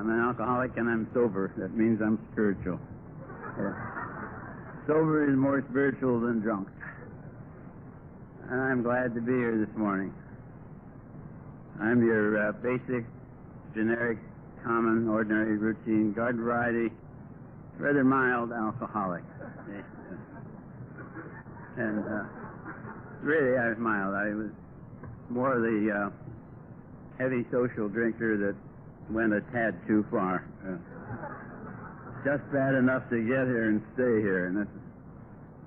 I'm an alcoholic and I'm sober. That means I'm spiritual. Sober is more spiritual than drunk. And I'm glad to be here this morning. I'm your basic, generic, common, ordinary, routine, garden variety, rather mild alcoholic. And really, I was mild. I was more the heavy social drinker that went a tad too far. Just bad enough to get here and stay here. And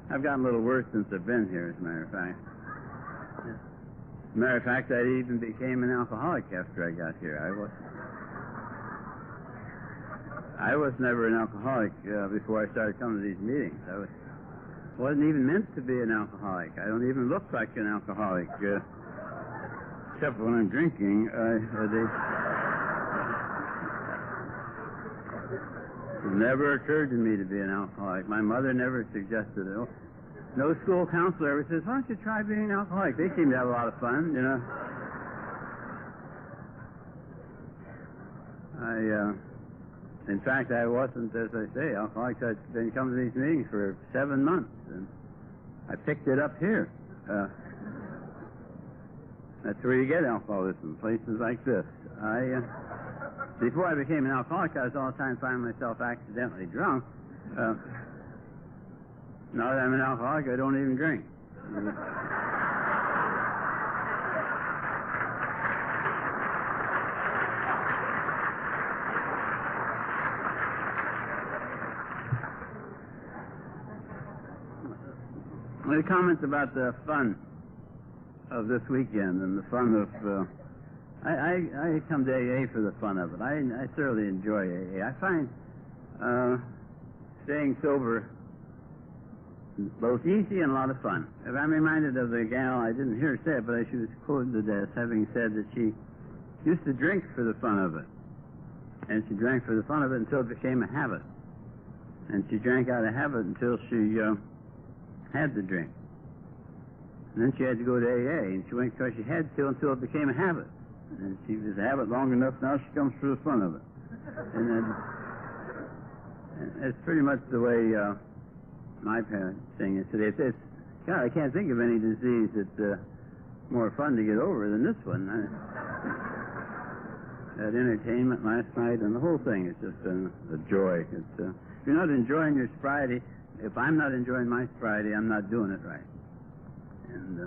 I've gotten a little worse since I've been here, as a matter of fact. As a matter of fact, I even became an alcoholic after I got here. I was never an alcoholic before I started coming to these meetings. I wasn't even meant to be an alcoholic. I don't even look like an alcoholic, except when I'm drinking. It never occurred to me to be an alcoholic. My mother never suggested it. No school counselor ever says, why don't you try being an alcoholic? They seem to have a lot of fun, you know. In fact, I wasn't, as I say, alcoholic. I'd been coming to these meetings for 7 months, and I picked it up here. That's where you get alcoholism, places like this. Before I became an alcoholic, I was all the time finding myself accidentally drunk. Now that I'm an alcoholic, I don't even drink. The comments about the fun of this weekend and the fun of... I come to AA for the fun of it. I thoroughly enjoy AA. I find staying sober both easy and a lot of fun. If I'm reminded of the gal, I didn't hear her say it, but she was quoted as having said that she used to drink for the fun of it. And she drank for the fun of it until it became a habit. And she drank out of habit until she had to drink. And then she had to go to AA, and she went because she had to until it became a habit. And she was a habit long enough, now she comes for the fun of it. And then, it's pretty much the way my parents thing is today. God, I can't think of any disease that's more fun to get over than this one. That entertainment last night and the whole thing has just been a joy. If you're not enjoying your sobriety, if I'm not enjoying my sobriety, I'm not doing it right. And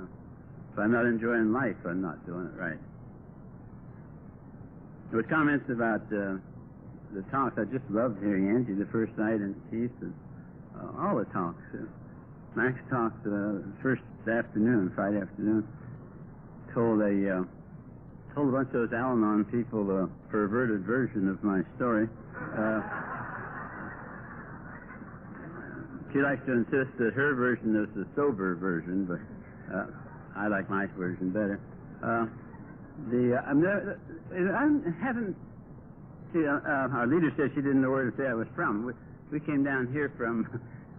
if I'm not enjoying life, I'm not doing it right. There was comments about the talks. I just loved hearing Angie the first night, and Keith, and all the talks. Max talked first afternoon, Friday afternoon, told a bunch of those Al-Anon people a perverted version of my story. She likes to insist that her version is the sober version, but I like my version better. Our leader said she didn't know where to say I was from. We came down here from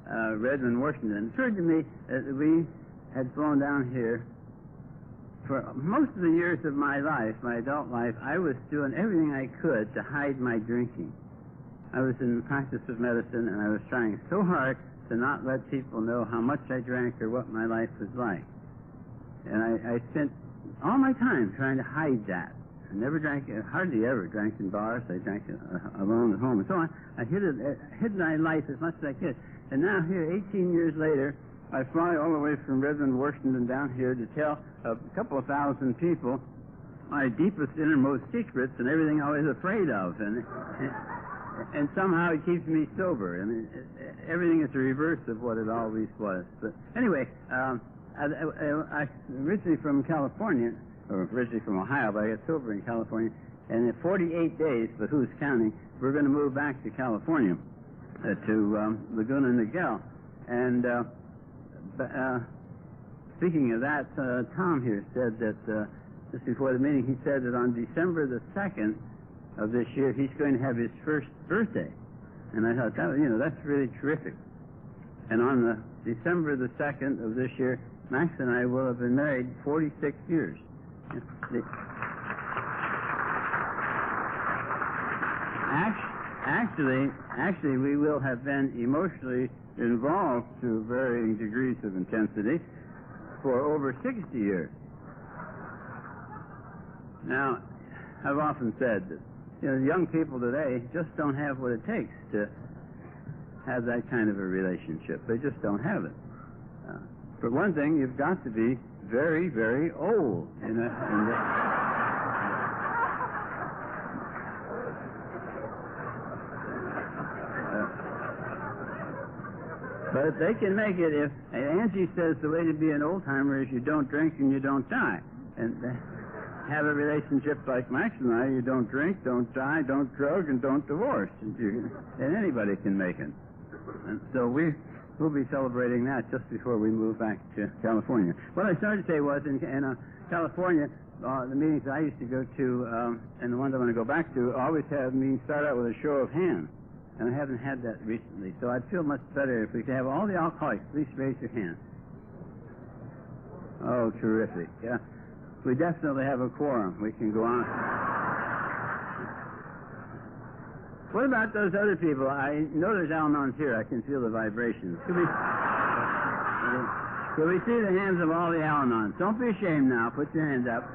Redmond, Washington. It occurred to me that we had flown down here. For most of the years of my life, my adult life, I was doing everything I could to hide my drinking. I was in the practice of medicine, and I was trying so hard to not let people know how much I drank or what my life was like. And I spent all my time trying to hide that. I never drank, hardly ever drank in bars. I drank alone at home and so on. I hid my life as much as I could. And now here, 18 years later, I fly all the way from Redmond, Washington down here to tell a couple of thousand people my deepest, innermost secrets and everything I was afraid of. And somehow it keeps me sober. I mean, everything is the reverse of what it always was. But anyway, I'm originally from California, or originally from Ohio, but I got sober in California. And in 48 days, but who's counting, we're going to move back to California, to Laguna Niguel. And speaking of that, Tom here said that just before the meeting, he said that on December the 2nd of this year, he's going to have his first birthday. And I thought, that's really terrific. And on the December the 2nd of this year, Max and I will have been married 46 years. Actually, we will have been emotionally involved to varying degrees of intensity for over 60 years. Now, I've often said that young people today just don't have what it takes to have that kind of a relationship. They just don't have it. For one thing, you've got to be very, very old. But they can make it if Angie says the way to be an old-timer is you don't drink and you don't die. And have a relationship like Max and I, you don't drink, don't die, don't drug, and don't divorce. And anybody can make it. And so we'll be celebrating that just before we move back to California. What I started to say was in California, the meetings I used to go to and the ones I want to go back to always have me start out with a show of hands. And I haven't had that recently, so I'd feel much better if we could have all the alcoholics. Please raise your hand. Oh, terrific. Yeah. We definitely have a quorum. We can go on. What about those other people? I know there's Al-Anons here. I can feel the vibrations. Could we see the hands of all the Al-Anons? Don't be ashamed now. Put your hands up.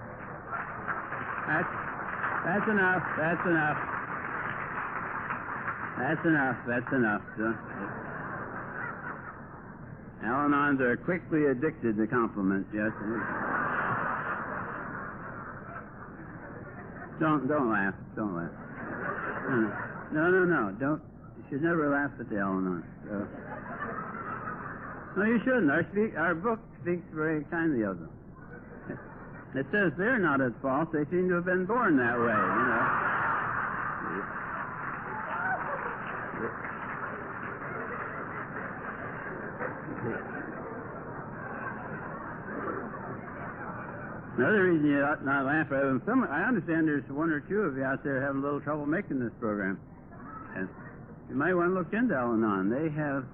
That's enough. That's enough. That's enough. That's enough. Al-Anons are quickly addicted to compliments, yes. Don't laugh. Don't laugh. No. Don't. You should never laugh at the Al-Anons. No, you shouldn't. Our book speaks very kindly of them. It says they're not at fault. They seem to have been born that way, Another reason you ought not laugh at them, I understand there's one or two of you out there having a little trouble making this program. And you might want to look into Al-Anon. They have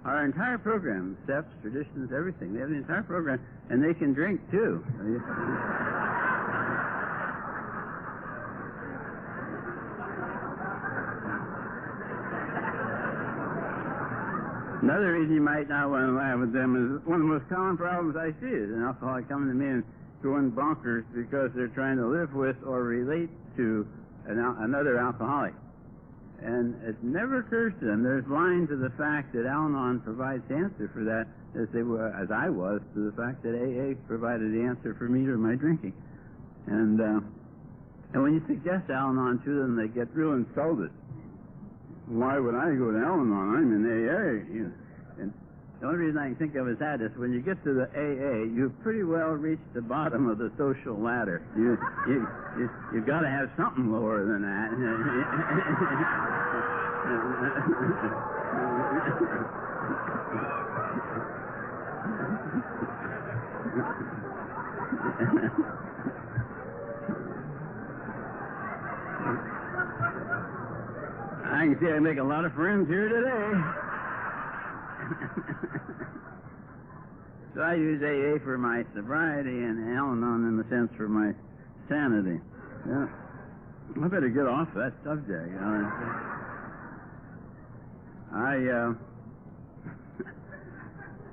our entire program, steps, traditions, everything. They have the entire program, and they can drink, too. Another reason you might not want to laugh at them is one of the most common problems I see is an alcoholic coming to me and going bonkers because they're trying to live with or relate to another alcoholic. And it never occurs to them. They're blind to the fact that Al-Anon provides the answer for that, as I was to the fact that AA provided the answer for me to my drinking. And when you suggest Al-Anon to them, they get real insulted. Why would I go to Al-Anon? I'm in AA. And the only reason I can think of is that is when you get to the AA, you've pretty well reached the bottom of the social ladder. You've got to have something lower than that. I can see I make a lot of friends here today. So I use AA for my sobriety and Al-Anon in the sense for my sanity. Yeah. I better get off that subject.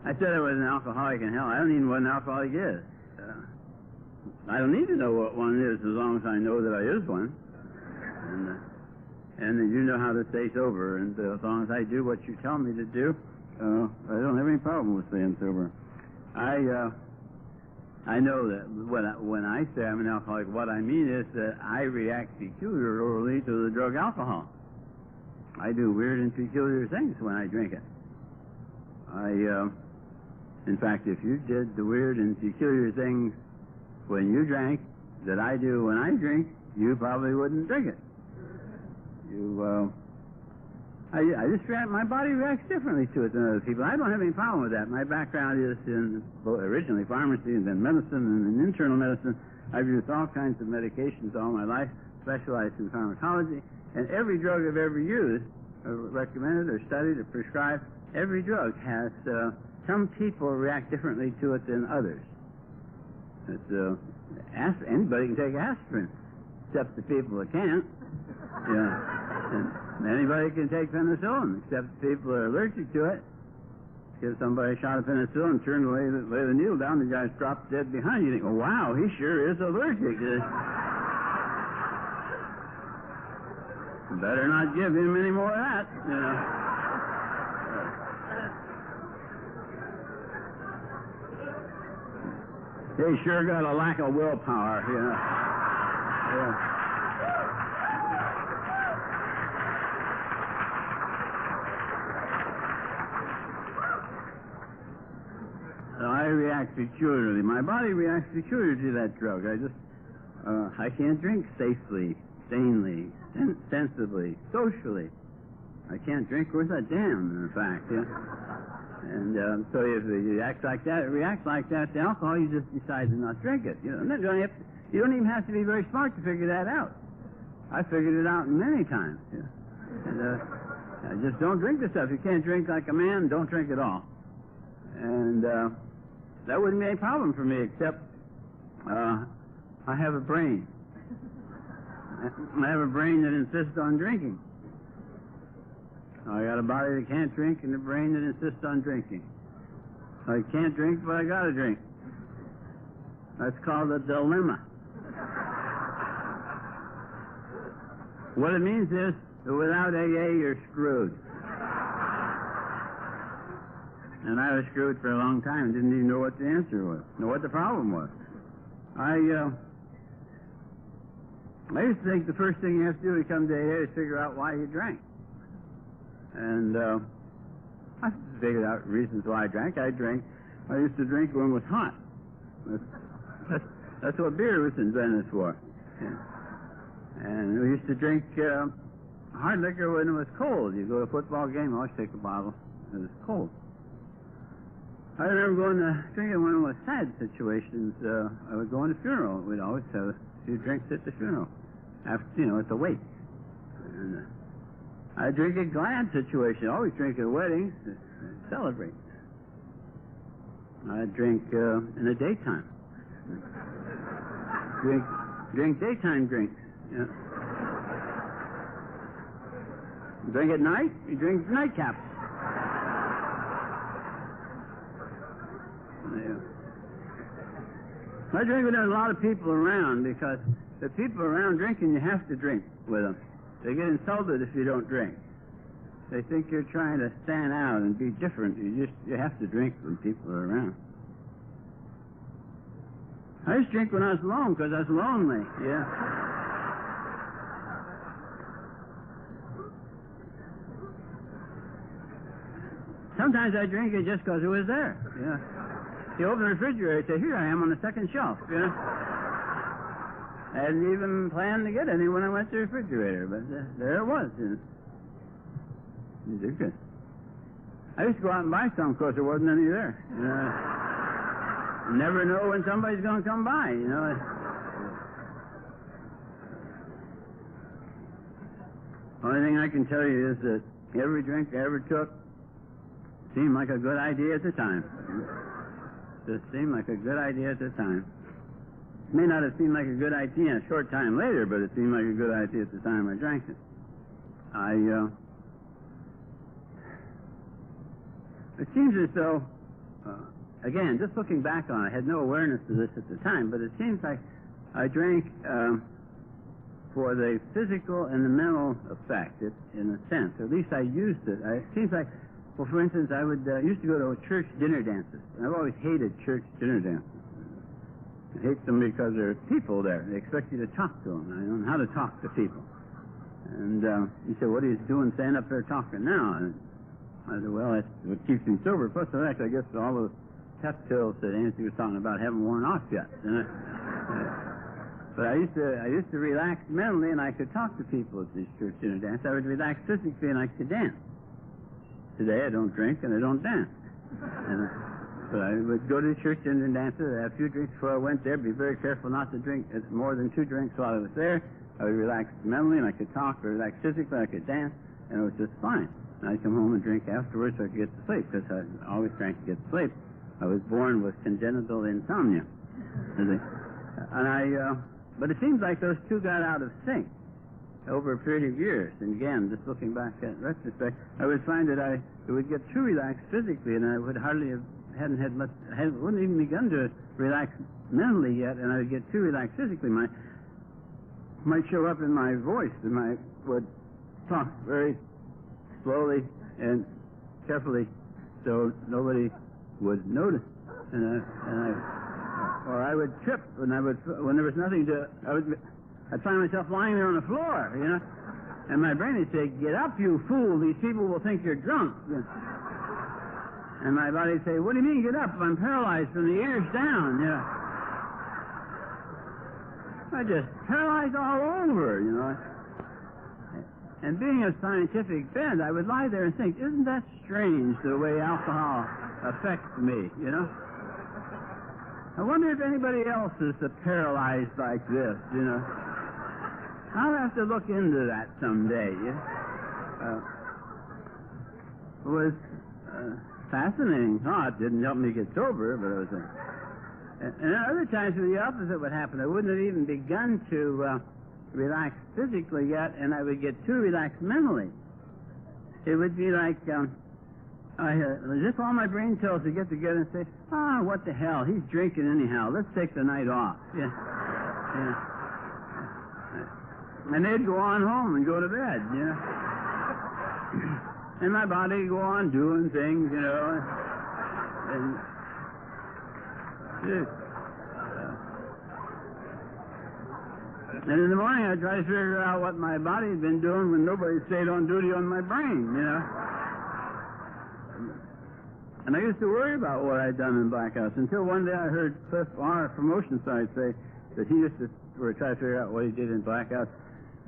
I said I was an alcoholic in hell. I don't even know what an alcoholic is. I don't need to know what one is as long as I know that I is one. And that you know how to stay sober. And as long as I do what you tell me to do, I don't have any problem with staying sober. I know that when I say I'm an alcoholic, what I mean is that I react peculiarly to the drug alcohol. I do weird and peculiar things when I drink it. In fact, if you did the weird and peculiar things when you drank that I do when I drink, you probably wouldn't drink it. I just my body reacts differently to it than other people. I don't have any problem with that. My background is in originally pharmacy and then medicine and in internal medicine. I've used all kinds of medications all my life, specialized in pharmacology, and every drug I've ever used, recommended or studied or prescribed, every drug has some people react differently to it than others. Anybody can take aspirin, except the people that can't. And anybody can take penicillin, except people are allergic to it. Give somebody a shot of penicillin, turn to lay the needle down, the guy's dropped dead behind you. You think, oh, wow, he sure is allergic. Better not give him any more of that, They sure got a lack of willpower, Yeah. I react peculiarly. My body reacts peculiarly to that drug. I can't drink safely, sanely, sensibly, socially. I can't drink worth a damn, in fact. And so if it reacts like that to alcohol, you just decide to not drink it. You don't even have to be very smart to figure that out. I figured it out many times. And I just don't drink the stuff. You can't drink like a man, don't drink at all. And that wouldn't be any problem for me, except I have a brain. I have a brain that insists on drinking. I got a body that can't drink and a brain that insists on drinking. I can't drink, but I gotta drink. That's called a dilemma. What it means is that without AA, you're screwed. And I was screwed for a long time and didn't even know what the answer was, know what the problem was. I used to think the first thing you have to do when you come to AA is figure out why you drank. And I figured out reasons why I drank. I used to drink when it was hot. That's what beer was invented for. And we used to drink hard liquor when it was cold. You go to a football game, always take a bottle. It was cold. I remember going to drinking when it was sad situations. I would go to a funeral. We'd always have a few drinks at the funeral. After, at the wake. And I drink at glad situation. I always drink at weddings to celebrate. I drink in the daytime. Drink daytime drinks. Yeah. Drink at night. You drink nightcaps. Yeah. I drink when there's a lot of people around, because the people around drinking, you have to drink with them. They get insulted if you don't drink. They think you're trying to stand out and be different. You have to drink when people are around. I used to drink when I was alone because I was lonely. Yeah. Sometimes I drink it just because it was there. Yeah. You open the refrigerator, say, here I am on the second shelf. I hadn't even planned to get any when I went to the refrigerator, but there it was. These are good. I used to go out and buy some, of course there wasn't any there. You never know when somebody's going to come by, Only thing I can tell you is that every drink I ever took seemed like a good idea at the time. Just seemed like a good idea at the time. It may not have seemed like a good idea a short time later, but it seemed like a good idea at the time I drank it. It seems as though, again, just looking back on it, I had no awareness of this at the time, but it seems like I drank for the physical and the mental effect, in a sense. Or at least I used it. It seems like, well, for instance, I used to go to church dinner dances. And I've always hated church dinner dances. I hate them because there are people there. They expect you to talk to them. I don't know how to talk to people. And you say, what are you doing standing up there talking now? And I said, well, that's what keeps me sober. Plus the fact, I guess all those pep pills that Nancy was talking about haven't worn off yet. But I used to relax mentally, and I could talk to people at these church dinner dances. I would relax physically, and I could dance. Today I don't drink and I don't dance. But I would go to the church dinner dances, have a few drinks before I went there, be very careful not to drink more than 2 drinks while I was there. I would relax mentally, and I could talk, or relax physically, I could dance, and it was just fine. And I'd come home and drink afterwards so I could get to sleep, because I always drank to get to sleep. I was born with congenital insomnia. But it seems like those two got out of sync. over a period of years. And again, just looking back at retrospect, I would find that I would get too relaxed physically, and I would hadn't wouldn't even begun to relax mentally yet, and I would get too relaxed physically. Might show up in my voice, and I would talk very slowly and carefully, so nobody would notice. Or I would trip, when there was nothing to. I'd find myself lying there on the floor, you know, and my brain would say, "Get up, you fool! These people will think you're drunk." And my body would say, "What do you mean, get up? I'm paralyzed from the ears down." You know, I just paralyzed all over, you know. And being a scientific bent, I would lie there and think, "Isn't that strange, the way alcohol affects me?" You know. I wonder if anybody else is paralyzed like this, you know. I'll have to look into that someday. It was fascinating thought. Didn't help me get sober, but it was and other times the opposite would happen. I wouldn't have even begun to relax physically yet, and I would get too relaxed mentally. It would be like as if all my brain cells would get together and say, what the hell, he's drinking anyhow, let's take the night off. Yeah. And they'd go on home and go to bed, you know. And my body would go on doing things, you know. And in the morning I'd try to figure out what my body had been doing when nobody stayed on duty on my brain, you know. And I used to worry about what I'd done in blackouts until one day I heard Cliff, our promotion side, say that he used to try to figure out what he did in blackouts.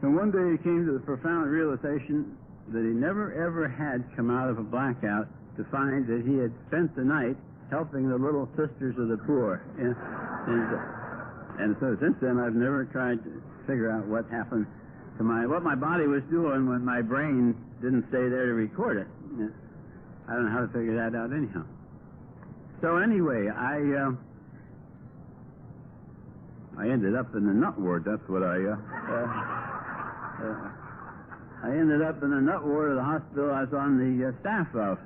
And one day he came to the profound realization that he never ever had come out of a blackout to find that he had spent the night helping the little sisters of the poor. And so since then I've never tried to figure out what happened to what my body was doing when my brain didn't stay there to record it. I don't know how to figure that out anyhow. So anyway, I ended up in the nut ward. That's what I ended up in the nut ward of the hospital I was on the staff of.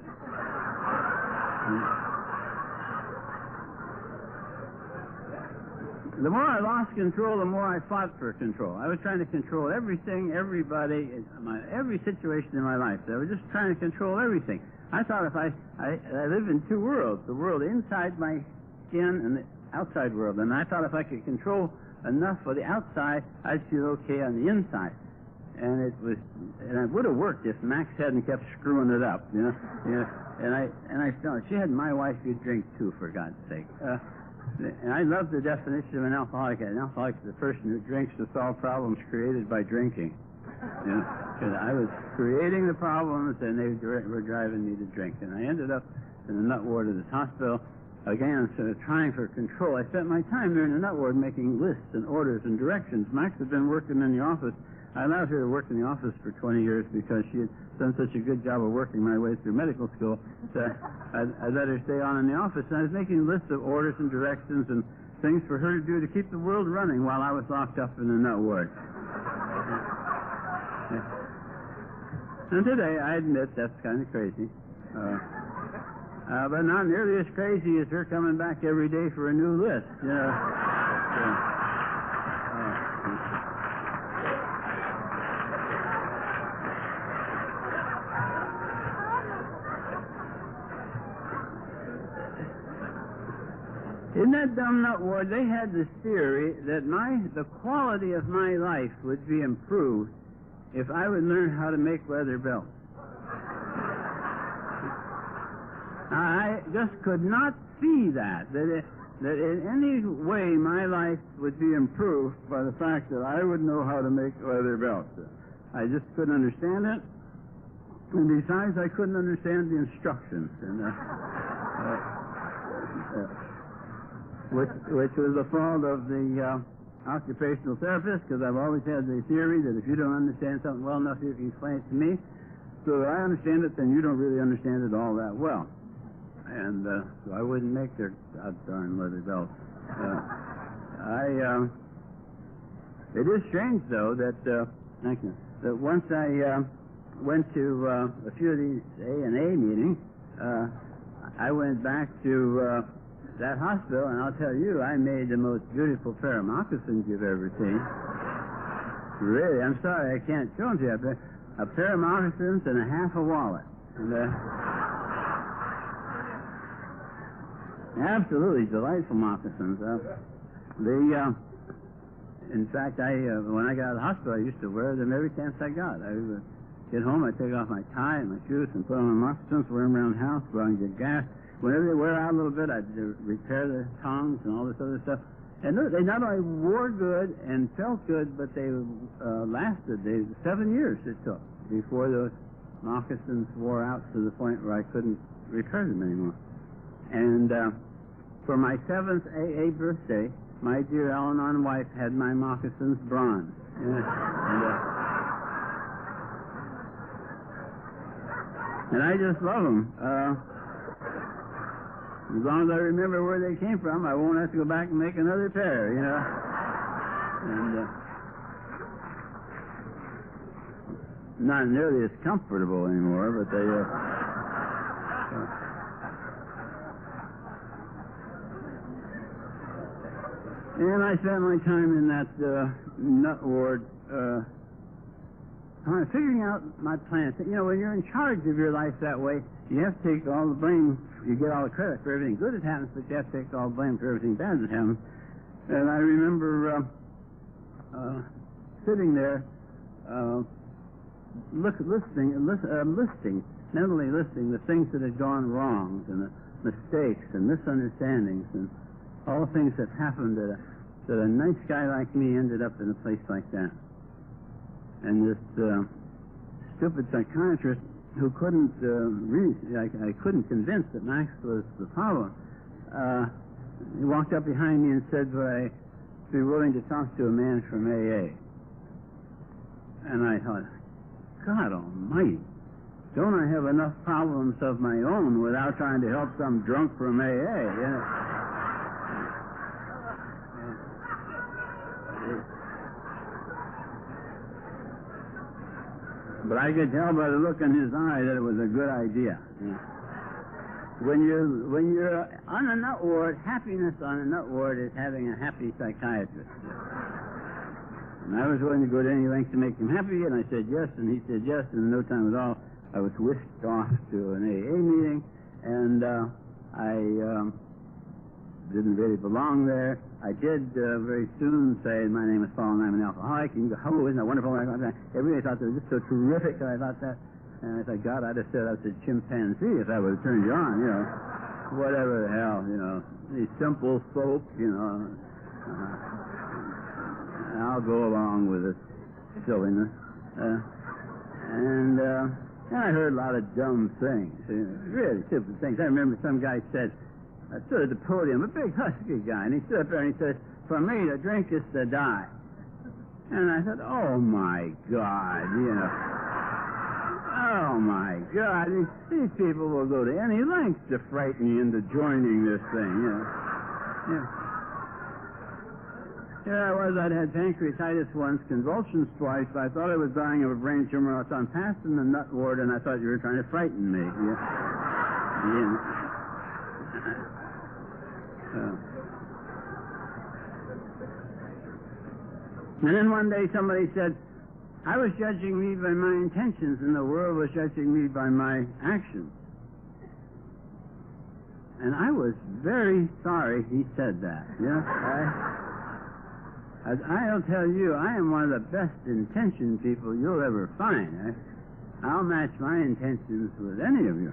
The more I lost control, the more I fought for control. I was trying to control everything, everybody, every situation in my life. I was just trying to control everything. I thought if I live in two worlds, the world inside my skin and the outside world. And I thought if I could control enough for the outside, I'd feel okay on the inside. And it would have worked if Max hadn't kept screwing it up, you know. And I felt, she had my wife, you'd drink too, for God's sake. And I love the definition of an alcoholic. An alcoholic is a person who drinks to solve problems created by drinking. You know, because I was creating the problems, and they were driving me to drink. And I ended up in the nut ward of this hospital, again, sort of trying for control. I spent my time there in the nut ward making lists and orders and directions. Max had been working in the office. I allowed her to work in the office for 20 years because she had done such a good job of working my way through medical school that I let her stay on in the office. And I was making lists of orders and directions and things for her to do to keep the world running while I was locked up in the nut ward. And today, I admit, that's kind of crazy. But not nearly as crazy as her coming back every day for a new list, you know. In that dumb nut ward, they had this theory that the quality of my life would be improved if I would learn how to make leather belts. I just could not see that in any way my life would be improved by the fact that I would know how to make leather belts. I just couldn't understand it. And besides, I couldn't understand the instructions. And, which was the fault of the occupational therapist, because I've always had the theory that if you don't understand something well enough, you can explain it to me. So that I understand it, then you don't really understand it all that well. And so I wouldn't make their darn leather belts. It is strange, though, that Thank you. Once I went to a few of these A&A meetings, I went back to that hospital, and I'll tell you, I made the most beautiful pair of moccasins you've ever seen. Really, I'm sorry I can't show them to you. A pair of moccasins and a half a wallet. And, absolutely delightful moccasins. In fact, when I got out of the hospital, I used to wear them every chance I got. I would get home, I'd take off my tie and my shoes and put on my moccasins, wear them around the house, go out and get gas. Whenever they wear out a little bit, I'd repair the tongs and all this other stuff. And they not only wore good and felt good, but they lasted. 7 years it took before those moccasins wore out to the point where I couldn't repair them anymore. And for my 7th AA birthday, my dear Al-Anon wife had my moccasins bronze. And I just love them. As long as I remember where they came from, I won't have to go back and make another pair, you know. And not nearly as comfortable anymore, but they... and I spent my time in that nut ward figuring out my plans. You know, when you're in charge of your life that way, you have to take all the blame. You get all the credit for everything good that happens, but you have to take all the blame for everything bad that happens. And I remember sitting there mentally listing the things that had gone wrong and the mistakes and misunderstandings and all the things that happened that a nice guy like me ended up in a place like that. And this stupid psychiatrist who couldn't I couldn't convince that Max was the problem. He walked up behind me and said, "Would I be willing to talk to a man from AA?" And I thought, God Almighty, don't I have enough problems of my own without trying to help some drunk from AA? You know? But I could tell by the look in his eye that it was a good idea. When you're on a nut ward, happiness on a nut ward is having a happy psychiatrist. And I was willing to go to any length to make him happy, and I said yes, and he said yes, and in no time at all, I was whisked off to an AA meeting, and I didn't really belong there. I did very soon say, "My name is Paul, and I'm an alcoholic," and you go, "Oh, isn't that wonderful?" Everybody thought they were just so terrific that I thought that. And I thought, God, I'd have said I was a chimpanzee if I would have turned you on, you know. Whatever the hell, you know. These simple folk, you know. I'll go along with this silliness. And I heard a lot of dumb things, really stupid things. I remember some guy said, I stood at the podium, a big husky guy, and he stood up there and he said, "For me, to drink is to die." And I thought, oh my God, you know. Oh my God, these people will go to any lengths to frighten you into joining this thing, you know. Yeah. Here I was, I'd had pancreatitis once, convulsions twice. I thought I was dying of a brain tumor. So I'm passing the nut ward, and I thought you were trying to frighten me. Yeah. And then one day somebody said, I was judging me by my intentions, and the world was judging me by my actions. And I was very sorry he said that. Yeah, I'll tell you, I am one of the best intentioned people you'll ever find. I'll match my intentions with any of you.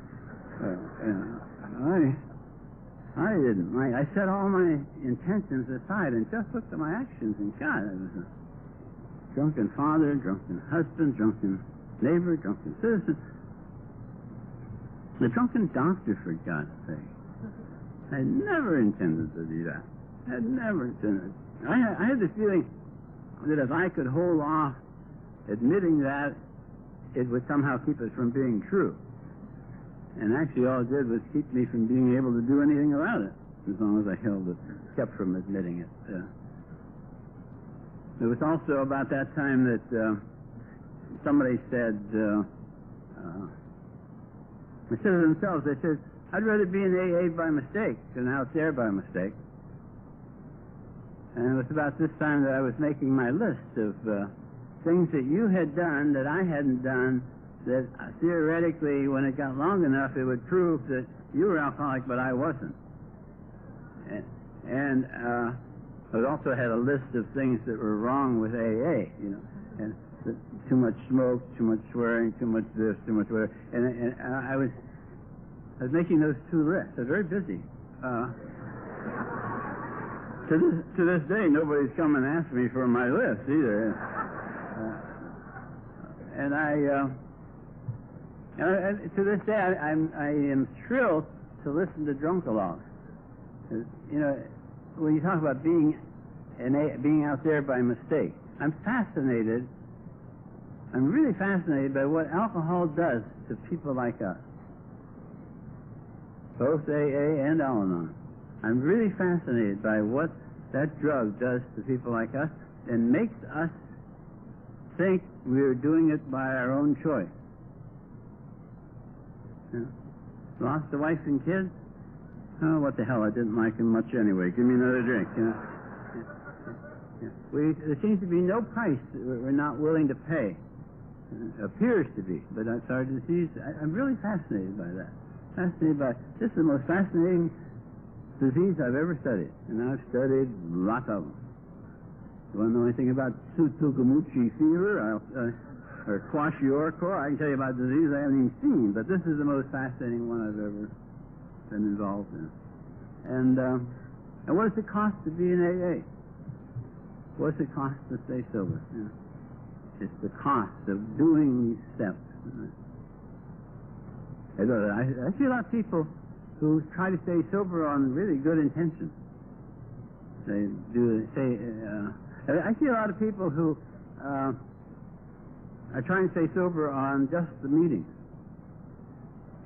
I didn't mind. I set all my intentions aside and just looked at my actions, and God, I was a drunken father, drunken husband, drunken neighbor, drunken citizen. A drunken doctor, for God's sake. I had never intended to do that. I had never intended. I had the feeling that if I could hold off admitting that, it would somehow keep it from being true. And actually all it did was keep me from being able to do anything about it, as long as I kept from admitting it. It was also about that time that somebody said, instead of themselves, they said, I'd rather be in AA by mistake than out there by mistake. And it was about this time that I was making my list of things that you had done that I hadn't done, that theoretically, when it got long enough, it would prove that you were alcoholic, but I wasn't. And I also had a list of things that were wrong with AA, and too much smoke, too much swearing, too much this, too much whatever. And I was making those two lists. I was very busy. To this day, nobody's come and asked me for my list either. To this day, I am thrilled to listen to drunkalogs. When you talk about being out there by mistake, I'm really fascinated by what alcohol does to people like us, both AA and Al-Anon. I'm really fascinated by what that drug does to people like us and makes us think we're doing it by our own choice. Lost a wife and kids? Oh, what the hell, I didn't like him much anyway. Give me another drink, There seems to be no price that we're not willing to pay. It appears to be, but that's our disease. I'm really fascinated by that. This is the most fascinating disease I've ever studied, and I've studied lots of them. You want to know anything about Tsutsugamuchi fever or kwashiorkor? I can tell you about disease I haven't even seen, but this is the most fascinating one I've ever been involved in. And what does it cost to be in AA? What's it cost to stay sober? It's the cost of doing these steps. I see a lot of people who try to stay sober on really good intentions. I see a lot of people who are trying to stay sober on just the meetings.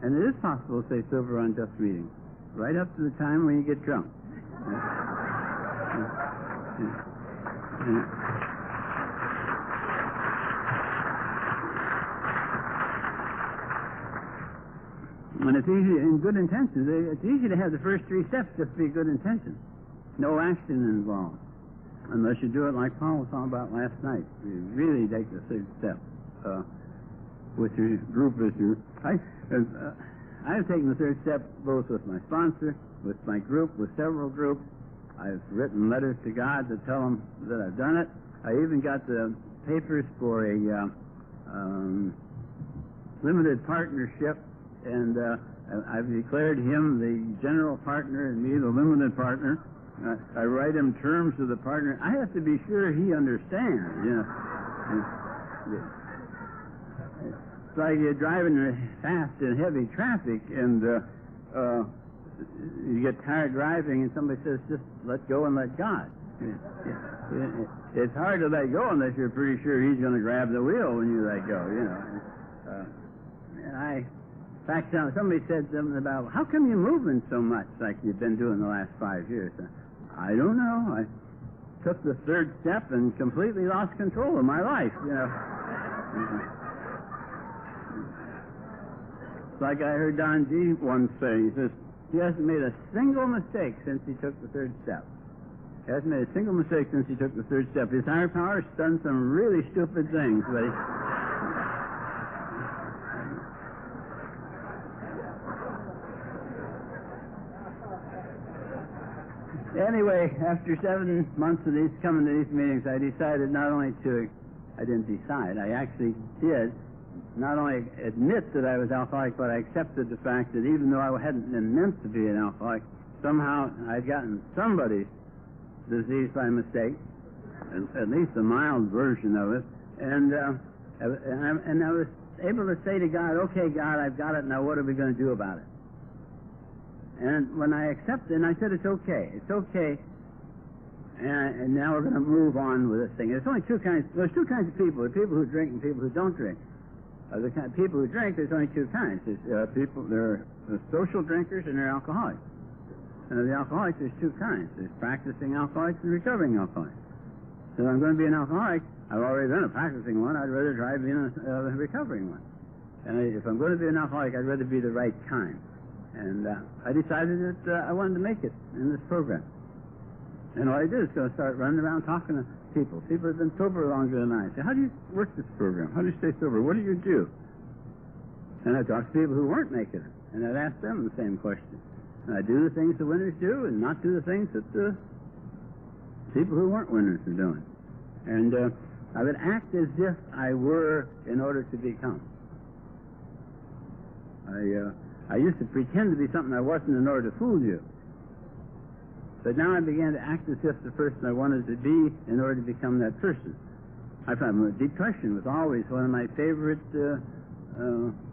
And it is possible to stay sober on just meetings, right up to the time when you get drunk. And it's easy, in good intentions, it's easy to have the first three steps just be good intentions. No action involved. Unless you do it like Paul was talking about last night. You really take the third step with your group. I've taken the third step both with my sponsor, with my group, with several groups. I've written letters to God to tell them that I've done it. I even got the papers for a limited partnership, and I've declared him the general partner and me the limited partner. I write him terms of the partner. I have to be sure he understands, It's like you're driving fast in heavy traffic, and you get tired driving, and somebody says, just let go and let God. It's hard to let go unless you're pretty sure he's going to grab the wheel when you let go, And in fact, somebody said something about, how come you're moving so much like you've been doing the last 5 years? I don't know. I took the third step and completely lost control of my life, It's like I heard Don G. once say, he says, he hasn't made a single mistake since he took the third step. He hasn't made a single mistake since he took the third step. His higher power's done some really stupid things, but anyway, after 7 months of coming to these meetings, I decided not only I didn't decide, I actually did not only admit that I was alcoholic, but I accepted the fact that even though I hadn't been meant to be an alcoholic, somehow I'd gotten somebody's disease by mistake, at least a mild version of it, and I was able to say to God, okay, God, I've got it, now what are we going to do about it? And when I accepted, and I said, it's okay, and now we're going to move on with this thing. There's two kinds of people. There are people who drink and people who don't drink. The kind of people who drink, there's only two kinds. There are social drinkers and there are alcoholics. And of the alcoholics, there's two kinds. There's practicing alcoholics and recovering alcoholics. So I'm going to be an alcoholic, I've already been a practicing one. I'd rather try being a recovering one. And if I'm going to be an alcoholic, I'd rather be the right kind. And I decided that I wanted to make it in this program. And all I did is go start running around talking to people. People have been sober longer than I. I say, how do you work this program? How do you stay sober? What do you do? And I talked to people who weren't making it. And I'd ask them the same question. And I do the things the winners do and not do the things that the people who weren't winners are doing. And I would act as if I were in order to become. I used to pretend to be something I wasn't in order to fool you. But now I began to act as if the person I wanted to be in order to become that person. I found depression was always one of my favorite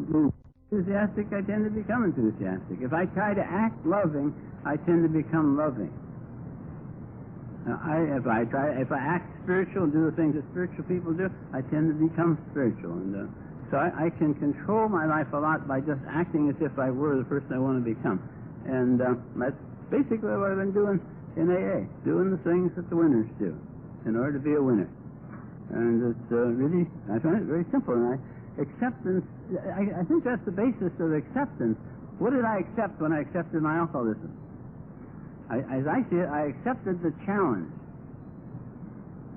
moves. Enthusiastic, I tend to become enthusiastic. If I try to act loving, I tend to become loving. Now, if I act spiritual and do the things that spiritual people do, I tend to become spiritual. And so I can control my life a lot by just acting as if I were the person I want to become. And that's basically what I've been doing in AA, doing the things that the winners do in order to be a winner. And it's really, I find it very simple. And acceptance, I think that's the basis of acceptance. What did I accept when I accepted my alcoholism? As I see it, I accepted the challenge.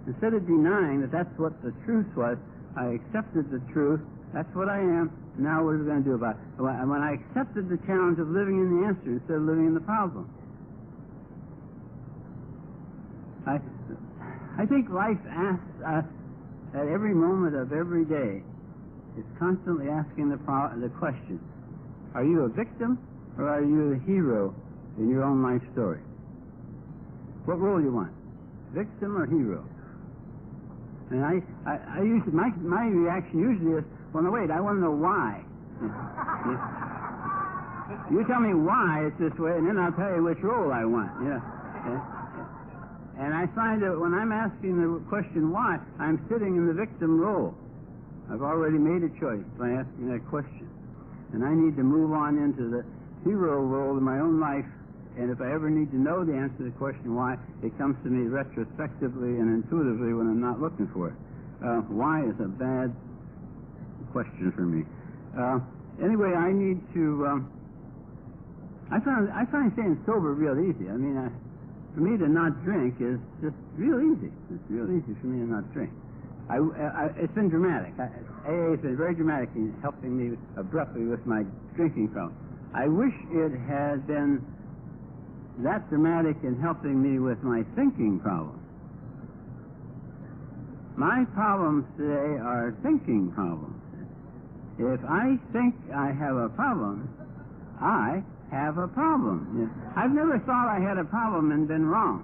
Instead of denying that that's what the truth was, I accepted the truth. That's what I am. Now what are we going to do about it? When I accepted the challenge of living in the answer instead of living in the problem. I think life asks us at every moment of every day, is constantly asking the question, are you a victim or are you a hero in your own life story? What role you want? Victim or hero? And I usually, my reaction usually is, well, no, wait, I want to know why. You tell me why it's this way, and then I'll tell you which role I want. And I find that when I'm asking the question why, I'm sitting in the victim role. I've already made a choice by asking that question. And I need to move on into the hero role in my own life. And if I ever need to know the answer to the question why, it comes to me retrospectively and intuitively when I'm not looking for it. Why is a bad question for me. Anyway, I need to... I find staying sober real easy. I mean, for me to not drink is just real easy. It's real easy for me to not drink. It's been dramatic. AA has been very dramatic in helping me abruptly with my drinking problem. I wish it had been that dramatic in helping me with my thinking problem. My problems today are thinking problems. If I think I have a problem, I have a problem. I've never thought I had a problem and been wrong.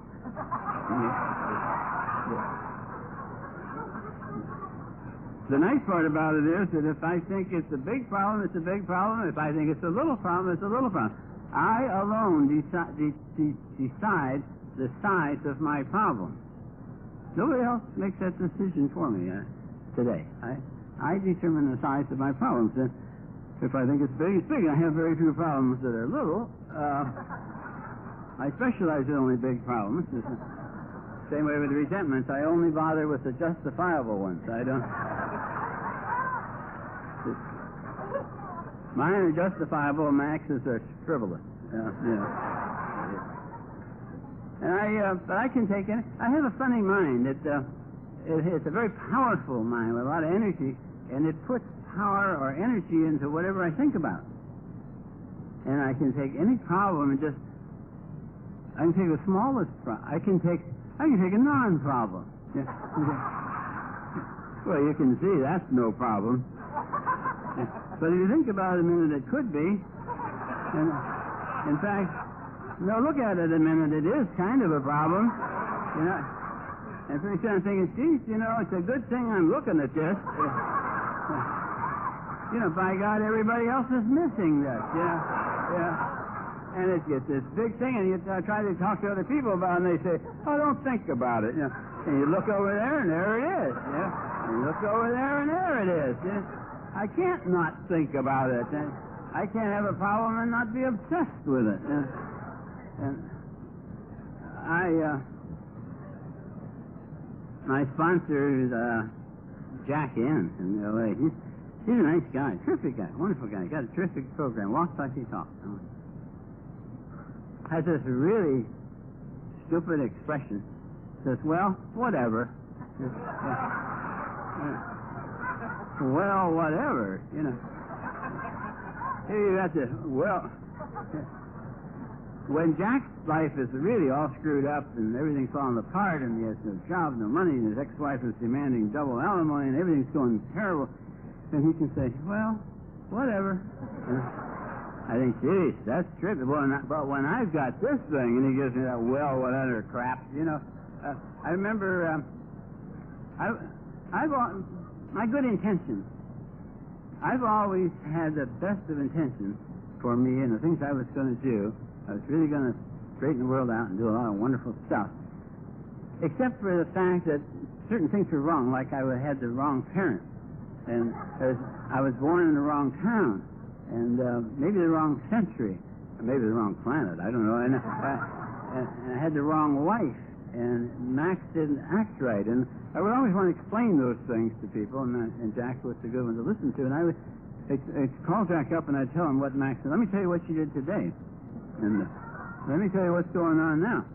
The nice part about it is that if I think it's a big problem, it's a big problem. If I think it's a little problem, it's a little problem. I alone decide the size of my problem. Nobody else makes that decision for me today. I determine the size of my problems. And if I think it's big, it's big. I have very few problems that are little. I specialize in only big problems. Same way with resentments. I only bother with the justifiable ones. I don't... Mine are justifiable, Max's are frivolous. And but I can take it. I have a funny mind. It's a very powerful mind with a lot of energy, and it puts power or energy into whatever I think about. And I can take any problem and just... I can take the smallest problem. I can take a non-problem. Well, you can see that's no problem. But if you think about it a minute, it could be. And in fact, no, look at it a minute, it is kind of a problem. And pretty soon I'm thinking, geez, it's a good thing I'm looking at this. By God, everybody else is missing this. And it gets this big thing, and you try to talk to other people about it, and they say, oh, don't think about it. And you look over there, and there it is. And you look over there, and there it is. I can't not think about it. I can't have a problem and not be obsessed with it. my sponsor is Jack N. in L.A. He's a nice guy, terrific guy, wonderful guy. Got a terrific program, walks like he talks. Has this really stupid expression. Says, well, whatever. Well, whatever, you know. Here you got to, well, when Jack's life is really all screwed up and everything's falling apart and he has no job, no money, and his ex-wife is demanding double alimony and everything's going terrible, then he can say, well, whatever. I think, geez, that's tricky. But when I've got this thing, and he gives me that, well, whatever crap, you know. I remember, my good intentions. I've always had the best of intentions for me and the things I was going to do. I was really going to straighten the world out and do a lot of wonderful stuff. Except for the fact that certain things were wrong, like I had the wrong parents. And I was born in the wrong town. And maybe the wrong century. Or maybe the wrong planet. I don't know. And I had the wrong wife. And Max didn't act right. And I would always want to explain those things to people. And Jack was a good one to listen to. And I would call Jack up and I'd tell him what Max said. Let me tell you what you did today. And let me tell you what's going on now.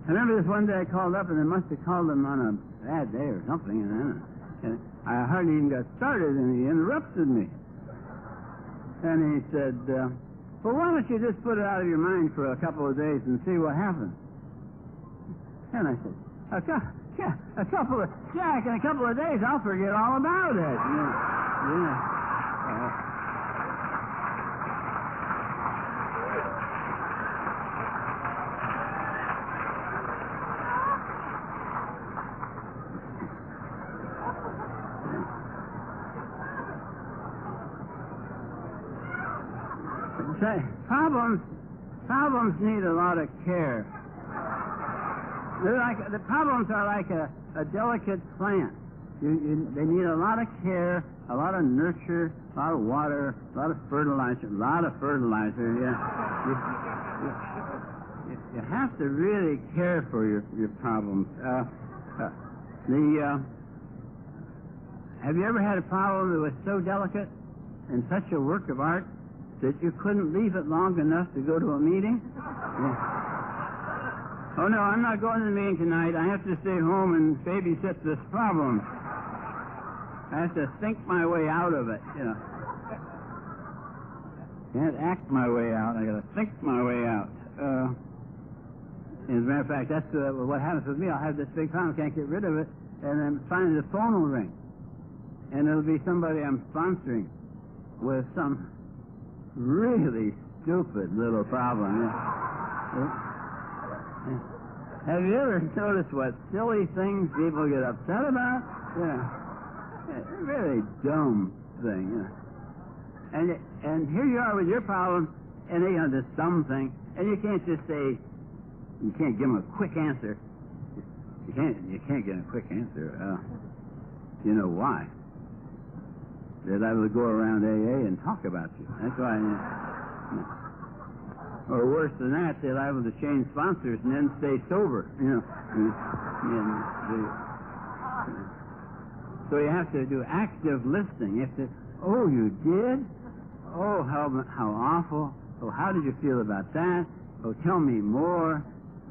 I remember this one day I called up, and I must have called him on a bad day or something, and I hardly even got started, and he interrupted me. And he said, well, why don't you just put it out of your mind for a couple of days and see what happens? And I said, Jack, in a couple of days I'll forget all about it. Problems need a lot of care. The problems are like a delicate plant. They need a lot of care, a lot of nurture, a lot of water, a lot of fertilizer. Yeah. You have to really care for your problems. Have you ever had a problem that was so delicate and such a work of art that you couldn't leave it long enough to go to a meeting? Yeah. Oh, no, I'm not going to the meeting tonight. I have to stay home and babysit this problem. I have to think my way out of it, you know. Can't act my way out. I got to think my way out. As a matter of fact, that's what happens with me. I'll have this big problem, can't get rid of it, and then finally the phone will ring. And it'll be somebody I'm sponsoring with some really stupid little problem. Have you ever noticed what silly things people get upset about? Yeah. A really dumb thing. Yeah. And here you are with your problem, and they have this dumb thing, and you can't just say, you can't give them a quick answer. You can't get a quick answer. You know why? They're liable to go around AA and talk about you. That's why. Or worse than that, they're liable to change sponsors and then stay sober. You know. So you have to do active listening. You have to. Oh, you did? Oh, how awful. Oh, how did you feel about that? Oh, tell me more.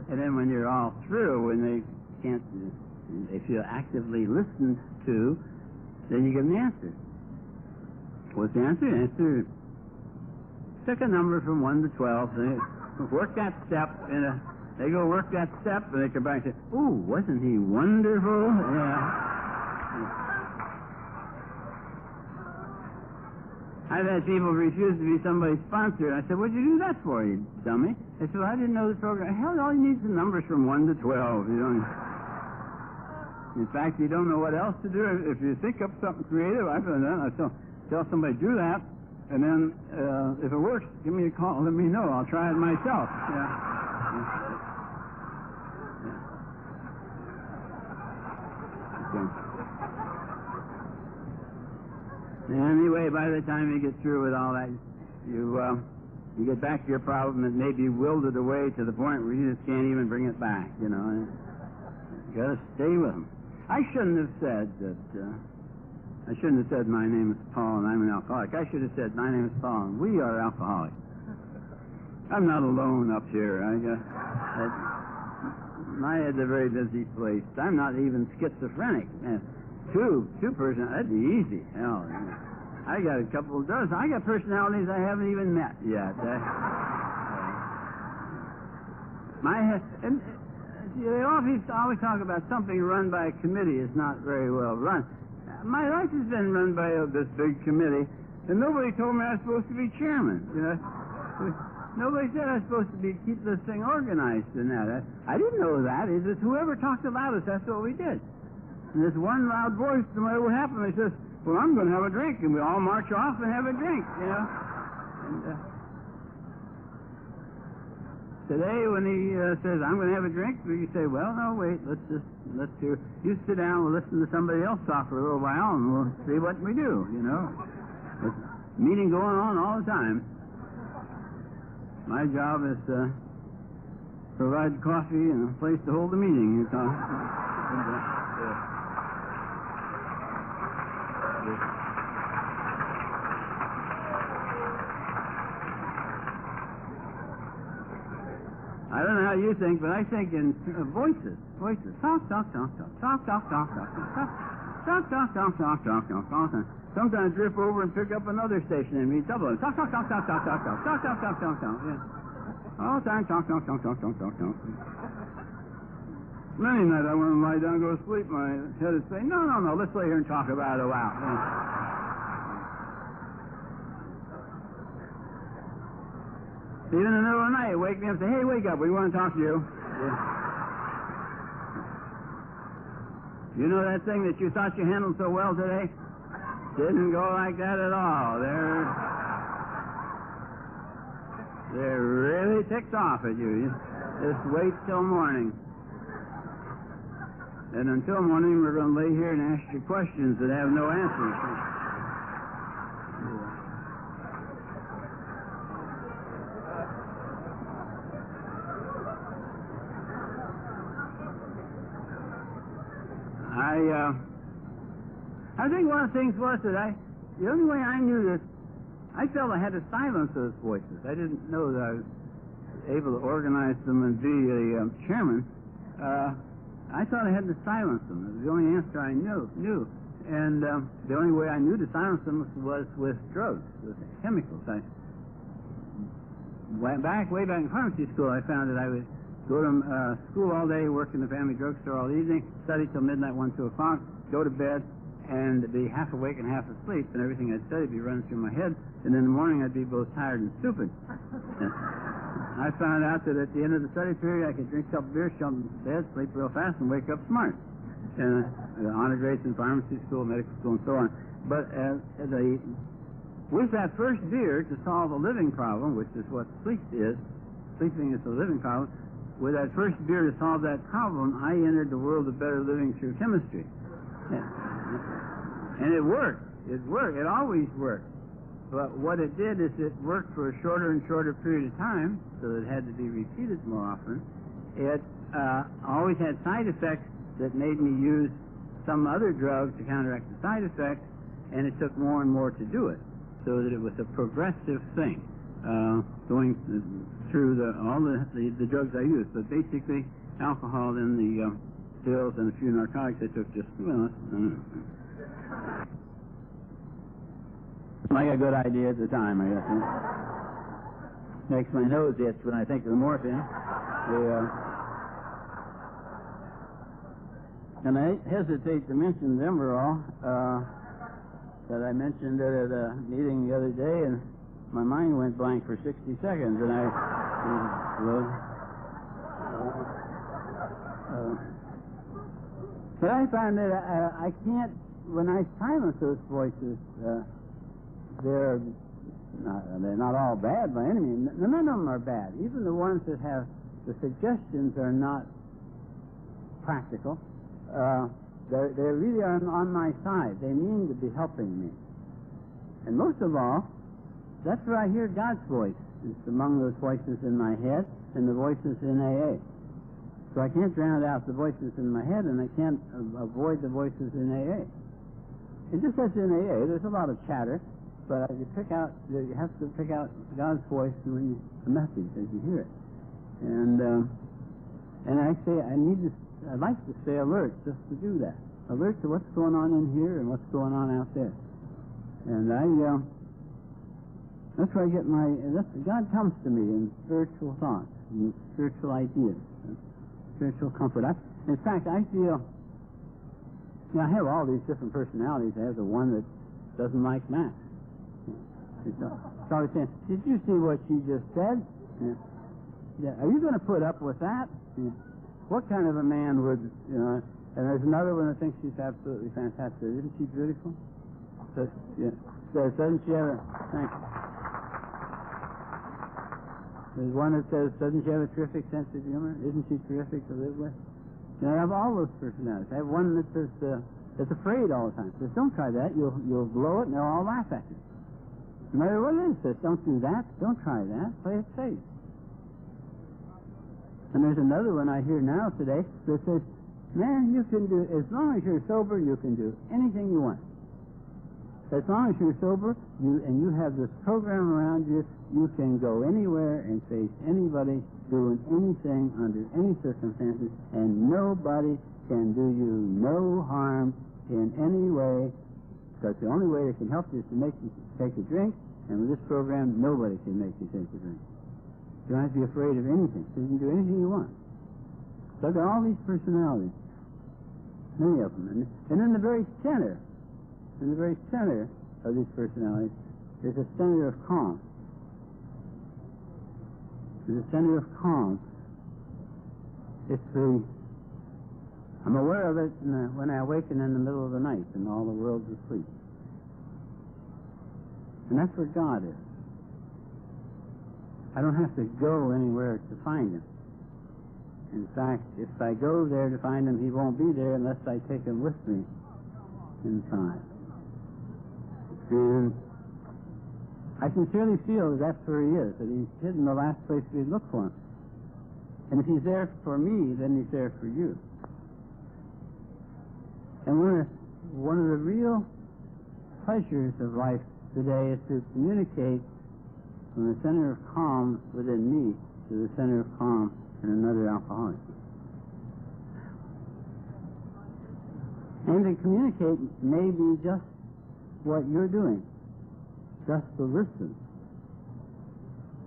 And then when you're all through, when they feel actively listened to, then you give them the answer. What's the answer? The answer, pick a number from 1 to 12. They work that step, and they go work that step, and they come back and say, "Ooh, wasn't he wonderful?" Yeah. I've had people refuse to be somebody's sponsor, and I said, "What'd you do that for, you dummy?" They said, "Well, I didn't know the program." Hell, all you need is the numbers from 1 to 12. You don't. In fact, you don't know what else to do. If you think up something creative, I've done that. I tell somebody do that, and then if it works, give me a call. Let me know. I'll try it myself. Yeah. Anyway, by the time you get through with all that, you get back to your problem and maybe willed it away to the point where you just can't even bring it back, you know. Got to stay with them. I shouldn't have said that. I shouldn't have said my name is Paul and I'm an alcoholic. I should have said my name is Paul and we are alcoholics. I'm not alone up here. My head's a very busy place. I'm not even schizophrenic. Two-person, that'd be easy. Hell, I got a couple of dozen. I got personalities I haven't even met yet. My head, and they always talk about something run by a committee is not very well run. My life has been run by this big committee, and nobody told me I was supposed to be chairman. You know, nobody said I was supposed to keep this thing organized and that. I didn't know that. It's just whoever talked the loudest, that's what we did. And this one loud voice, no matter what happened, he says, "Well, I'm going to have a drink," and we all march off and have a drink. You know. And, today, when he says, "I'm going to have a drink," you say, "Well, no, wait, let's hear. You sit down, we'll listen to somebody else talk for a little while, and we'll see what we do." You know, there's a meeting going on all the time. My job is to provide coffee and a place to hold the meeting. You know. I don't know how you think, but I think in voices. Talk. Sometimes drift over and pick up another station and read double. Talk. Yeah. All the time, talk. Many nights I want to lie down and go to sleep. My head is saying, no, let's lay here and talk about it a while. Yeah. Even in the middle of the night, wake me up and say, "Hey, wake up, we want to talk to you." Yeah. You know that thing that you thought you handled so well today? Didn't go like that at all. They're really ticked off at you. Just wait till morning. And until morning, we're going to lay here and ask you questions that have no answers. I think one of the things was that the only way I knew this, I felt I had to silence those voices. I didn't know that I was able to organize them and be a chairman. I thought I had to silence them. It was the only answer I knew. And the only way I knew to silence them was with drugs, with chemicals. Way back in pharmacy school, I found that I would go to school all day, work in the family drugstore all evening, study till midnight, 1, 2 o'clock, go to bed, and be half awake and half asleep, and everything I'd studied would be running through my head, and in the morning I'd be both tired and stupid. I found out that at the end of the study period I could drink a couple beers, jump in bed, sleep real fast, and wake up smart. And honor grades in pharmacy school, medical school, and so on. But with that first beer to solve a living problem, which is what sleeping is a living problem, with that first beer to solve that problem, I entered the world of better living through chemistry. And it worked. It always worked. But what it did is it worked for a shorter and shorter period of time, so it had to be repeated more often. It always had side effects that made me use some other drug to counteract the side effects, and it took more and more to do it, so that it was a progressive thing, going through all the drugs I used. But basically, alcohol and the pills and a few narcotics I took just, like a good idea at the time, I guess. Makes my nose itch when I think of the morphine. And I hesitate to mention Demerol, that I mentioned it at a meeting the other day, and my mind went blank for 60 seconds, and but I find that I can't, when I silence those voices, they're not all bad by any means. None of them are bad. Even the ones that have the suggestions are not practical. They really are on my side. They mean to be helping me. And most of all, that's where I hear God's voice. It's among those voices in my head and the voices in AA. So I can't drown out the voices in my head, and I can't avoid the voices in AA. It's just as in AA, there's a lot of chatter, but you have to pick out God's voice when the message as you hear it. And I say I'd like to stay alert just to do that. Alert to what's going on in here and what's going on out there. And that's where I get God comes to me in spiritual thoughts and spiritual ideas, and spiritual comfort. In fact, I feel, I have all these different personalities. I have the one that doesn't like Max. It's always saying, did you see what she just said? Yeah. Are you going to put up with that? Yeah. What kind of a man would, and there's another one that thinks she's absolutely fantastic. Isn't she beautiful? So, doesn't she have thank you. There's one that says, doesn't she have a terrific sense of humor? Isn't she terrific to live with? I have all those personalities. I have one that says, that's afraid all the time. Says, don't try that. You'll blow it and they'll all laugh at you. No matter what it is, says, don't do that. Don't try that. Play it safe. And there's another one I hear now today that says, man, you can do, as long as you're sober, you can do anything you want. As long as you're sober, and you have this program around you, you can go anywhere and face anybody doing anything under any circumstances, and nobody can do you no harm in any way, because the only way they can help you is to make you take a drink, and with this program, nobody can make you take a drink. You don't have to be afraid of anything. You can do anything you want. So I've got all these personalities, many of them. And in the very center of these personalities, there's a center of calm. There's a center of calm. I'm aware of it when I awaken in the middle of the night and all the world's asleep. And that's where God is. I don't have to go anywhere to find him. In fact, if I go there to find him, he won't be there unless I take him with me inside. And I sincerely feel that that's where he is, that he's hidden the last place we look for him. And if he's there for me, then he's there for you. And one of the real pleasures of life today is to communicate from the center of calm within me to the center of calm in another alcoholic. And to communicate may be just what you're doing, just to listen.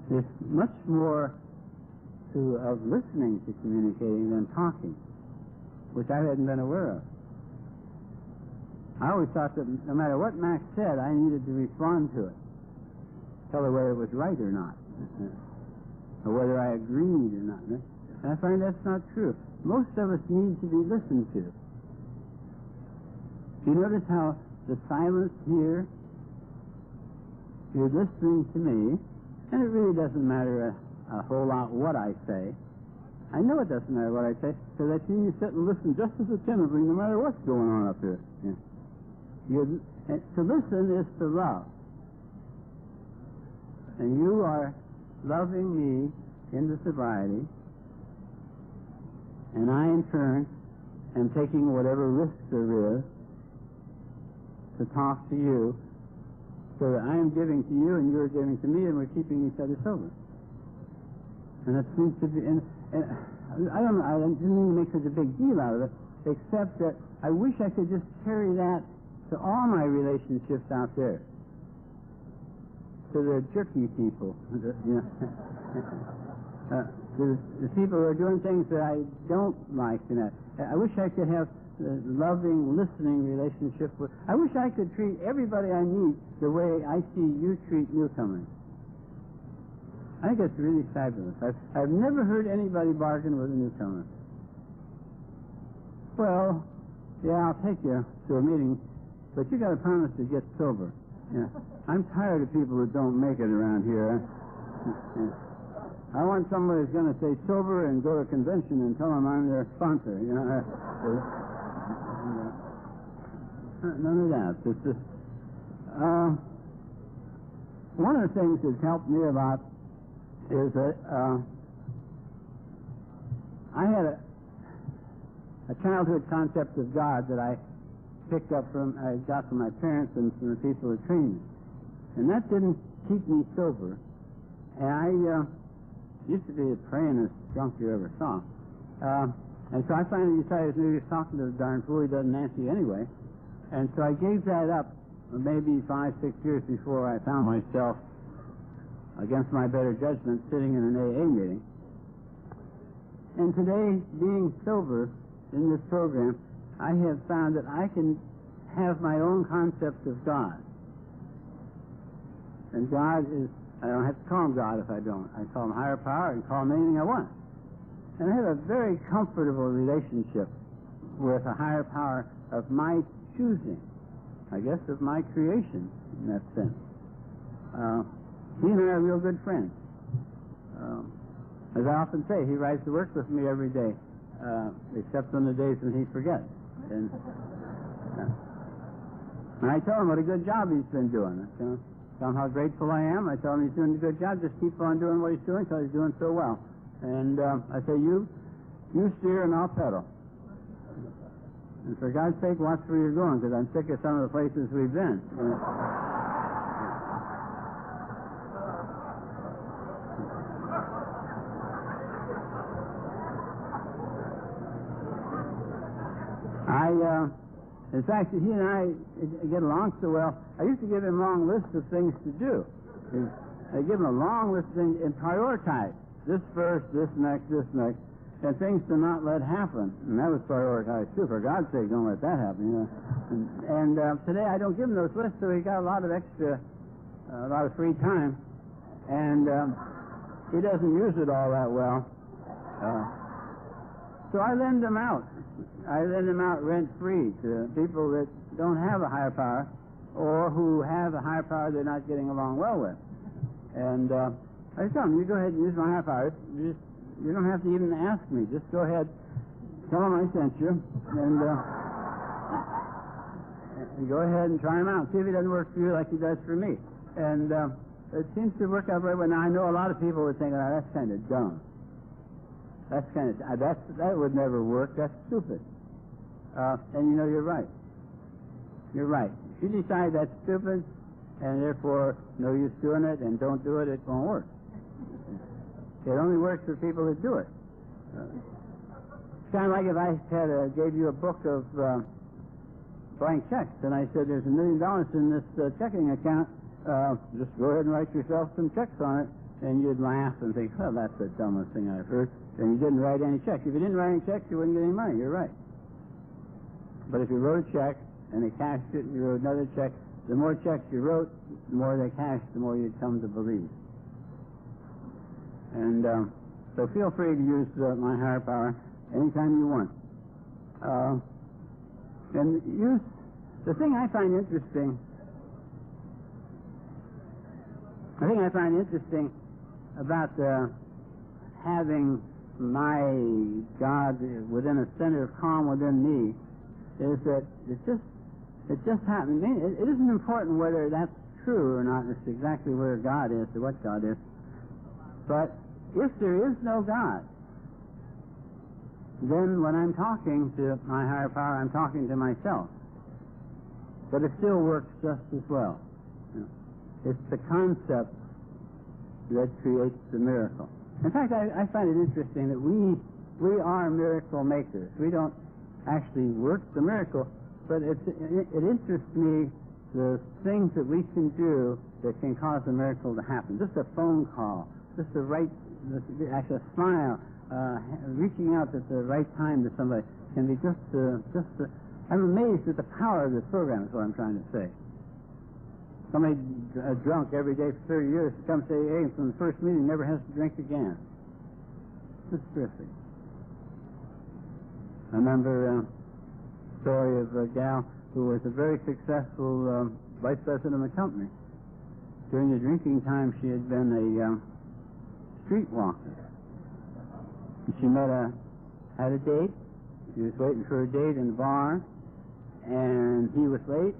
There's much more of listening to communicating than talking, which I hadn't been aware of. I always thought that no matter what Max said, I needed to respond to it. Tell her whether it was right or not, or whether I agreed or not. And I find that's not true. Most of us need to be listened to. You notice how the silence here, you're listening to me, and it really doesn't matter a whole lot what I say. I know it doesn't matter what I say, because I've seen you sit and listen just as attentively no matter what's going on up here. Yeah. To listen is to love. And you are loving me into sobriety, and I, in turn, am taking whatever risk there is to talk to you, so that I am giving to you and you are giving to me, and we're keeping each other sober. And it seems to be, and I don't know, I didn't mean to make such a big deal out of it, except that I wish I could just carry that to all my relationships out there. To the jerky people, the people who are doing things that I don't like. I wish I could have a loving, listening relationship with. I wish I could treat everybody I meet the way I see you treat newcomers. I think it's really fabulous. I've never heard anybody bargain with a newcomer. Well, yeah, I'll take you to a meeting, but you got to promise to get sober. Yeah. I'm tired of people who don't make it around here. I want somebody who's going to stay sober and go to a convention and tell them I'm their sponsor. None of that. It's just, one of the things that's helped me a lot is that I had a childhood concept of God that I picked up I got from my parents and from the people that trained me. And that didn't keep me sober. And I used to be the prayingest drunk you ever saw. And so I finally decided maybe he's talking to the darn fool, he doesn't answer you anyway. And so I gave that up maybe 5-6 years before I found myself, against my better judgment, sitting in an AA meeting. And today, being sober in this program, I have found that I can have my own concept of God. And God is, I don't have to call him God if I don't. I call him higher power and call him anything I want. And I have a very comfortable relationship with a higher power of my choosing, I guess of my creation in that sense. He and I are real good friends. As I often say, he rides to work with me every day, except on the days when he forgets. And I tell him what a good job he's been doing. I tell him how grateful I am. I tell him he's doing a good job. Just keep on doing what he's doing because he's doing so well. And I say, you steer and I'll pedal. And for God's sake, watch where you're going, because I'm sick of some of the places we've been. In fact, he and I get along so well, I used to give him a long list of things to do. I give him a long list of things and prioritize. This first, this next, and things to not let happen. And that was prioritized, too. For God's sake, don't let that happen, you know. And today I don't give him those lists, so he got a lot of extra, a lot of free time. And he doesn't use it all that well. So I lend them out. I lend them out rent-free to people that don't have a higher power or who have a higher power they're not getting along well with. And I tell them, you go ahead and use my higher power. You don't have to even ask me. Just go ahead, tell them I sent you, and go ahead and try him out. See if he doesn't work for you like he does for me. And it seems to work out very well. Now, I know a lot of people would think, oh, that's kind of dumb. That would never work. That's stupid. And you know, you're right. You're right. If you decide that's stupid, and therefore no use doing it, and don't do it, it won't work. It only works for people that do it. It's kind of like if I gave you a book of blank checks, and I said, there's $1 million in this checking account, just go ahead and write yourself some checks on it, and you'd laugh and think, well, that's the dumbest thing I've heard. And you didn't write any checks. If you didn't write any checks, you wouldn't get any money. You're right. But if you wrote a check, and they cashed it, and you wrote another check, the more checks you wrote, the more they cashed, the more you'd come to believe. And so feel free to use my higher power anytime you want. And use the thing I find interesting. About having my God within a center of calm within me is that it just happens. It isn't important whether that's true or not. It's exactly where God is or what God is. But if there is no God, then when I'm talking to my higher power, I'm talking to myself. But it still works just as well. It's the concept that creates the miracle. In fact, I find it interesting that we are miracle makers. We don't actually work the miracle, but it interests me the things that we can do that can cause a miracle to happen. Just a phone call, just actually a smile, reaching out at the right time to somebody can be I'm amazed at the power of this program, is what I'm trying to say. Somebody drunk every day for 30 years comes to AA, and from the first meeting never has to drink again. It's terrific. I remember a story of a gal who was a very successful vice president of a company. During the drinking time, she had been a streetwalker. She had a date. She was waiting for a date in the bar, and he was late.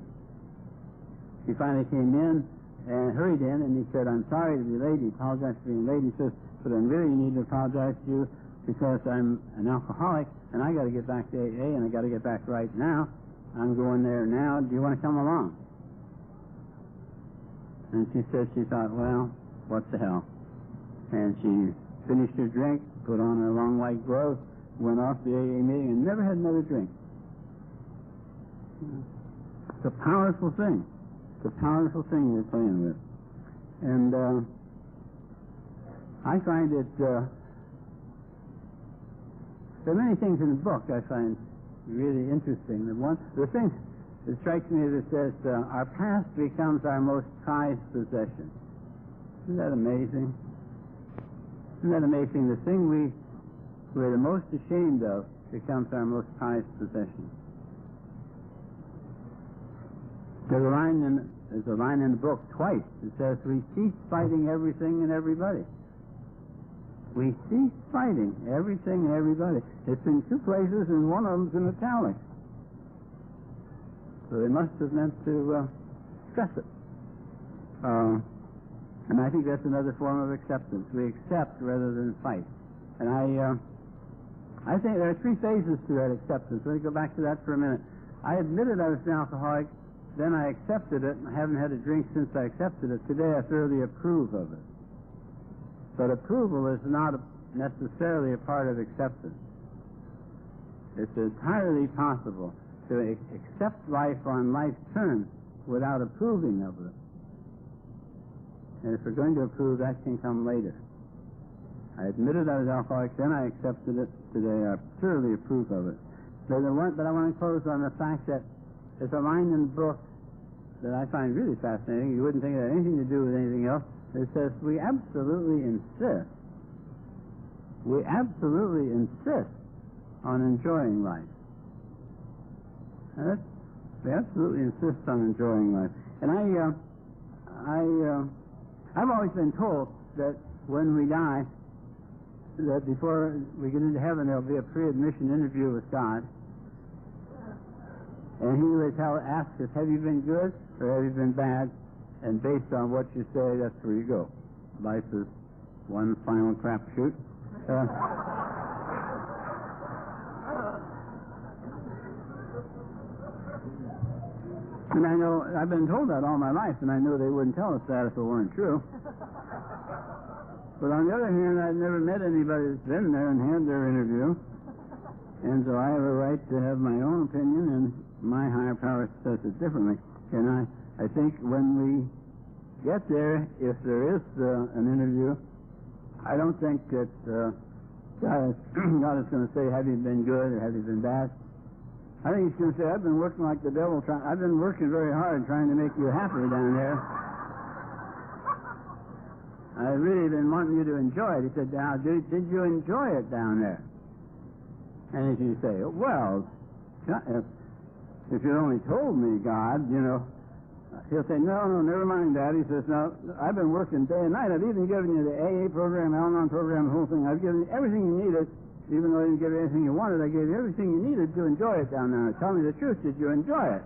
He finally came in and hurried in, and he said, I'm sorry to be late. He apologized for being late. He says, but I really need to apologize to you. because I'm an alcoholic and I got to get back to AA and I got to get back right now. I'm going there now. Do you want to come along? And she said she thought, well, what the hell? And she finished her drink, put on her long white gloves, went off the AA meeting, and never had another drink. It's a powerful thing. It's a powerful thing we're playing with. And I find it, there are many things in the book I find really interesting. The thing that strikes me is it says, our past becomes our most prized possession. Isn't that amazing? Isn't that amazing? The thing we're the most ashamed of becomes our most prized possession. There's a line in the book twice. It says, we cease fighting everything and everybody. We cease fighting everything and everybody. It's in two places, and one of them's in italics. So they must have meant to stress it. And I think that's another form of acceptance. We accept rather than fight. And I think there are three phases to that acceptance. Let me go back to that for a minute. I admitted I was an alcoholic, then I accepted it, and I haven't had a drink since I accepted it. Today I thoroughly approve of it. But approval is not necessarily a part of acceptance. It's entirely possible to accept life on life's terms without approving of it. And if we're going to approve, that can come later. I admitted I was alcoholic, then I accepted it. Today I thoroughly approve of it. But I want to close on the fact that there's a line in the book that I find really fascinating. You wouldn't think it had anything to do with anything else. It says, we absolutely insist on enjoying life. And we absolutely insist on enjoying life. And I've always been told that when we die, that before we get into heaven, there'll be a pre-admission interview with God. And he would ask us, have you been good or have you been bad? And based on what you say, that's where you go. Life is one final crapshoot. And I know, I've been told that all my life, and I knew they wouldn't tell us that if it weren't true. But on the other hand, I've never met anybody that's been there and had their interview. And so I have a right to have my own opinion, and my higher power says it differently. And I think when we get there, if there is an interview, I don't think that God is going to say, have you been good or have you been bad? I think he's going to say, I've been working like the devil. I've been working very hard trying to make you happy down there. I've really been wanting you to enjoy it. He said, now, did you enjoy it down there? And if you say, well, if you only told me, God, he'll say, no, never mind, Dad. He says, no, I've been working day and night. I've even given you the AA program, Al-Anon program, the whole thing. I've given you everything you needed. Even though I didn't give you anything you wanted, I gave you everything you needed to enjoy it down there. Now, tell me the truth, did you enjoy it?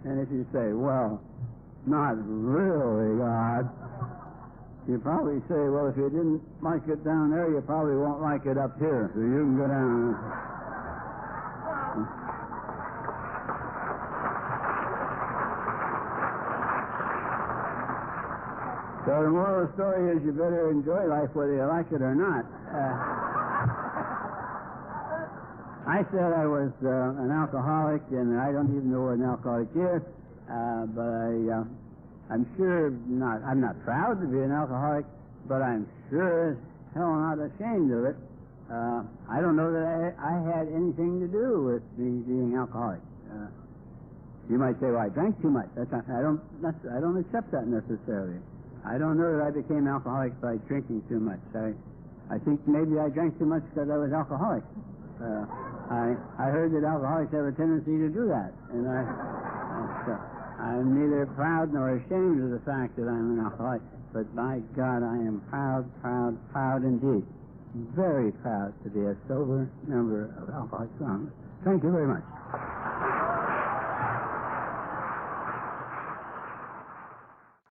And if you say, well, not really, God, you probably say, well, if you didn't like it down there, you probably won't like it up here. So you can go down. So the moral of the story is you better enjoy life whether you like it or not. I said I was an alcoholic, and I don't even know what an alcoholic is, but I'm sure not. I'm not proud to be an alcoholic, but I'm sure as hell not ashamed of it. I don't know that I had anything to do with me being alcoholic. You might say, well, I drank too much. I don't accept that necessarily. I don't know that I became alcoholic by drinking too much. I think maybe I drank too much because I was alcoholic. I heard that alcoholics have a tendency to do that, and I'm neither proud nor ashamed of the fact that I'm an alcoholic, but by God, I am proud indeed. Very proud to be a sober member of Alcoholics Anonymous. Thank you very much.